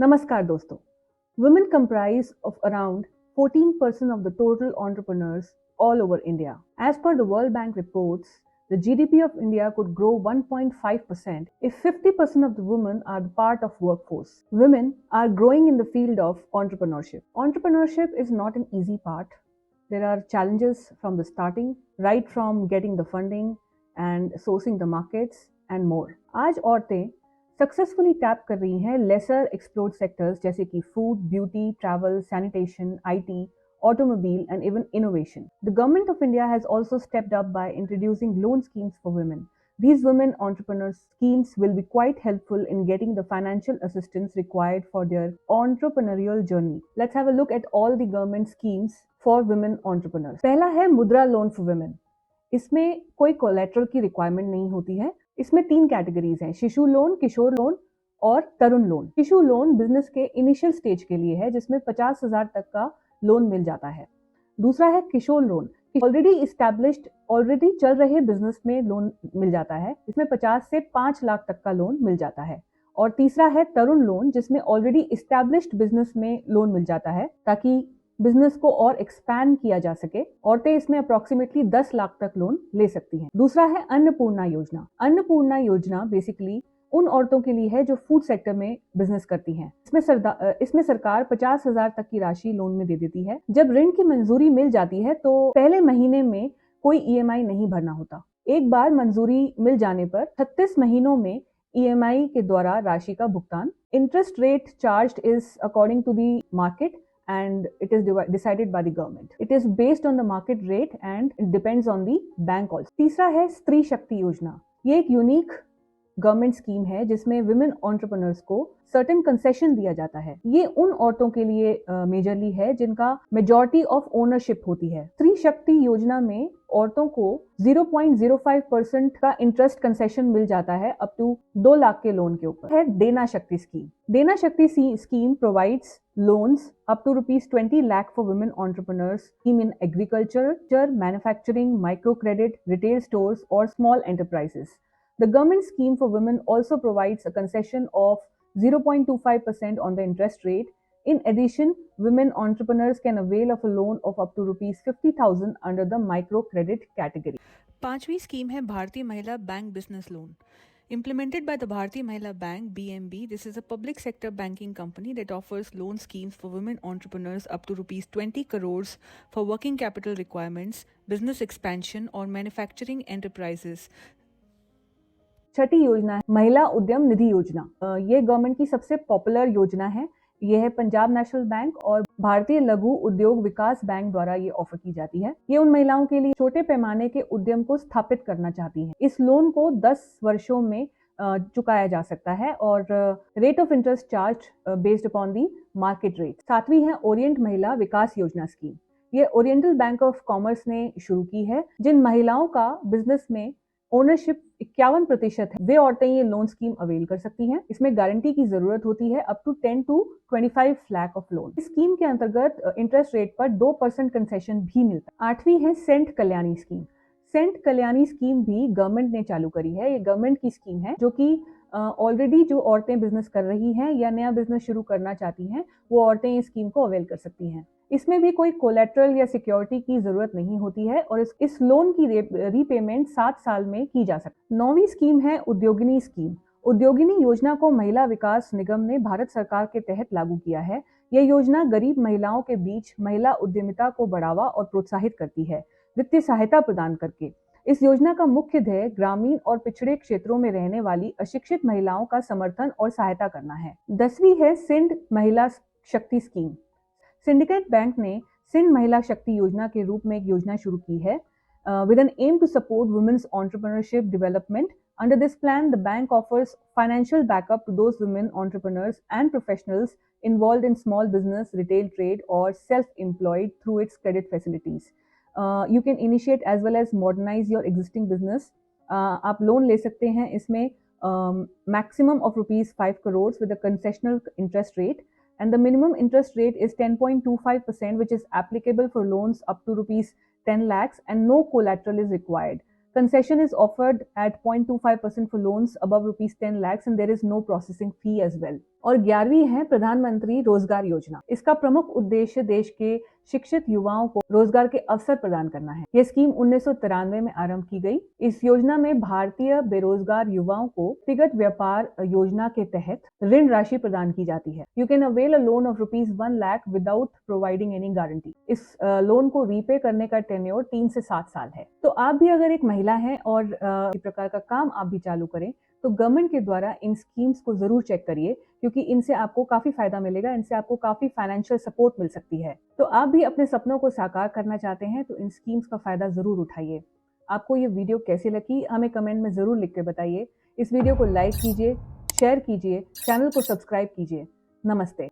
Namaskar dosto. Women comprise of around 14% of the total entrepreneurs all over India. As per the World Bank reports, the GDP of India could grow 1.5% if 50% of the women are the part of workforce. Women are growing in the field of entrepreneurship. Entrepreneurship is not an easy part. There are challenges from the starting, right from getting the funding and sourcing the markets and more. आज औरतें successfully tap कर रही हैं laser explored sectors जैसे कि food, beauty, travel, sanitation, IT, automobile, and even innovation. The government of India has also stepped up by introducing loan schemes for women. These women entrepreneur schemes will be quite helpful in getting the financial assistance required for their entrepreneurial journey. Let's have a look at all the government schemes for women entrepreneurs. पहला है मुद्रा loan for women. इसमें कोई collateral की requirement नहीं होती है. इसमें 3 कैटेगरीज हैं, शिशु लोन, किशोर लोन और तरुण लोन. शिशु लोन बिजनेस के इनिशियल स्टेज के लिए है जिसमें 50,000 तक का लोन मिल जाता है. दूसरा है किशोर लोन, ऑलरेडी चल रहे बिजनेस में लोन मिल जाता है, इसमें 50 से 5 लाख तक का लोन मिल जाता है. और तीसरा है तरुण लोन जिसमें ऑलरेडी इस्टेब्लिश्ड बिजनेस में लोन मिल जाता है ताकि बिजनेस को और एक्सपैंड किया जा सके. औरतें इसमें अप्रोक्सीमेटली 10 लाख तक लोन ले सकती हैं. दूसरा है अन्नपूर्णा योजना. अन्नपूर्णा योजना बेसिकली उन औरतों के लिए है जो फूड सेक्टर में बिजनेस करती हैं. इसमें सरकार 50,000 तक की राशि लोन में दे देती है. जब ऋण की मंजूरी मिल जाती है तो पहले महीने में कोई ईएमआई नहीं भरना होता. एक बार मंजूरी मिल जाने पर 36 महीनों में ईएमआई के द्वारा राशि का भुगतान. Interest rate charged is according to the market and it is decided by the government. It is based on the market rate and it depends on the bank also. तीसरा है स्त्री शक्ति योजना. ये एक यूनिक गवर्नमेंट स्कीम है जिसमें women entrepreneurs को सर्टेन कंसेशन दिया जाता है. ये उन औरतों के लिए मेजरली है जिनका मेजॉरिटी ऑफ ओनरशिप होती है. स्त्री शक्ति योजना में औरतों को 0.05% का इंटरेस्ट कंसेशन मिल जाता है अप टू 2 लाख के लोन के ऊपर. है देना शक्ति स्कीम. देना शक्ति scheme provides loans up to rupees 20 lakh for women entrepreneurs in agriculture, manufacturing, microcredit, retail stores or small enterprises. The government scheme for women also provides a concession of 0.25% on the interest rate. In addition, women entrepreneurs can avail of a loan of up to rupees 50,000 under the microcredit category. पांचवी scheme है भारतीय महिला bank business loan. Implemented by the Bharatiya Mahila Bank (BMB), this is a public sector banking company that offers loan schemes for women entrepreneurs up to rupees 20 crores for working capital requirements, business expansion or manufacturing enterprises. छठी योजना है महिला उद्यम निधि योजना. ये government की सबसे popular योजना है. ये है पंजाब नेशनल बैंक और भारतीय लघु उद्योग विकास बैंक द्वारा ये ऑफर की जाती है. ये उन महिलाओं के लिए छोटे पैमाने के उद्यम को स्थापित करना चाहती हैं. इस लोन को 10 वर्षों में चुकाया जा सकता है और rate of interest charge based upon the market rate. सातवीं है ओरिएंट महिला विकास योजना स्कीम. ये ओरिएंटल बैंक ऑफ कॉमर्स ने शुरू की है. जिन महिलाओं का बिजनेस में ओनरशिप 51% है वे औरतें ये लोन स्कीम अवेल कर सकती हैं. इसमें गारंटी की जरूरत होती है up to 10 to 25 lakh of loan. इस स्कीम के अंतर्गत इंटरेस्ट रेट पर 2% कंसेशन भी मिलता है. आठवीं है Cent Kalyani scheme. Cent Kalyani scheme भी गवर्नमेंट ने चालू करी है. ये गवर्नमेंट की स्कीम है जो कि ऑलरेडी जो औरतें बिजनेस कर रही हैं या नया बिजनेस शुरू करना चाहती हैं वो औरतें इस स्कीम को अवेल कर सकती हैं. इसमें भी कोई कोलेट्रल या सिक्योरिटी की जरूरत नहीं होती है और इस लोन की रीपेमेंट 7 साल में की जा सकती है. 9वीं स्कीम है उद्योगिनी स्कीम. उद्योगिनी योजना को महिला विकास निगम ने भारत सरकार के तहत लागू किया है. यह योजना गरीब महिलाओं के बीच महिला उद्यमिता को बढ़ावा और प्रोत्साहित करती है वित्तीय सहायता प्रदान करके. इस योजना का मुख्य ध्येय ग्रामीण और पिछड़े क्षेत्रों में रहने वाली अशिक्षित महिलाओं का समर्थन और सहायता करना है. 10वीं है सिंध महिला शक्ति स्कीम. सिंडिकेट बैंक ने सिंध महिला शक्ति योजना के रूप में एक योजना शुरू की है with an aim to support women's entrepreneurship development. Under this plan, the bank offers financial backup to those women entrepreneurs and professionals involved in small business, retail trade or self-employed through its credit facilities. You can initiate as well as modernize your existing business. आप loan ले सकते हैं इसमें maximum of rupees 5 crores with a concessional interest rate. And the minimum interest rate is 10.25%, which is applicable for loans up to rupees 10 lakhs and no collateral is required. Concession is offered at 0.25% for loans above rupees 10 lakhs and there is no processing fee as well. और 11वीं है प्रधानमंत्री रोजगार योजना। इसका प्रमुख उद्देश्य देश के शिक्षित युवाओं को रोजगार के अवसर प्रदान करना है। यह स्कीम 1993 में आरंभ की गई। इस योजना में भारतीय बेरोजगार युवाओं को व्यक्तिगत व्यापार योजना के तहत ऋण राशि प्रदान की जाती है। You can avail a loan of ₹1 lakh without providing any guarantee. इस लोन को रीपे करने का टेन्योर 3 से 7 साल है। तो आप भी अगर एक महिला हैं और इस प्रकार का काम आप भी चालू करें तो गवर्नमेंट के द्वारा इन स्कीम्स को जरूर चेक करिए, क्योंकि इनसे आपको काफी फायदा मिलेगा, इनसे आपको काफी फाइनेंशियल सपोर्ट मिल सकती है। तो आप भी अपने सपनों को साकार करना चाहते हैं तो इन स्कीम्स का फायदा जरूर उठाइए। आपको ये वीडियो कैसी लगी हमें कमेंट में जरूर लिख के बताइए। इस वीडियो को लाइक कीजिए, शेयर कीजिए, चैनल को सब्सक्राइब कीजिए। नमस्ते।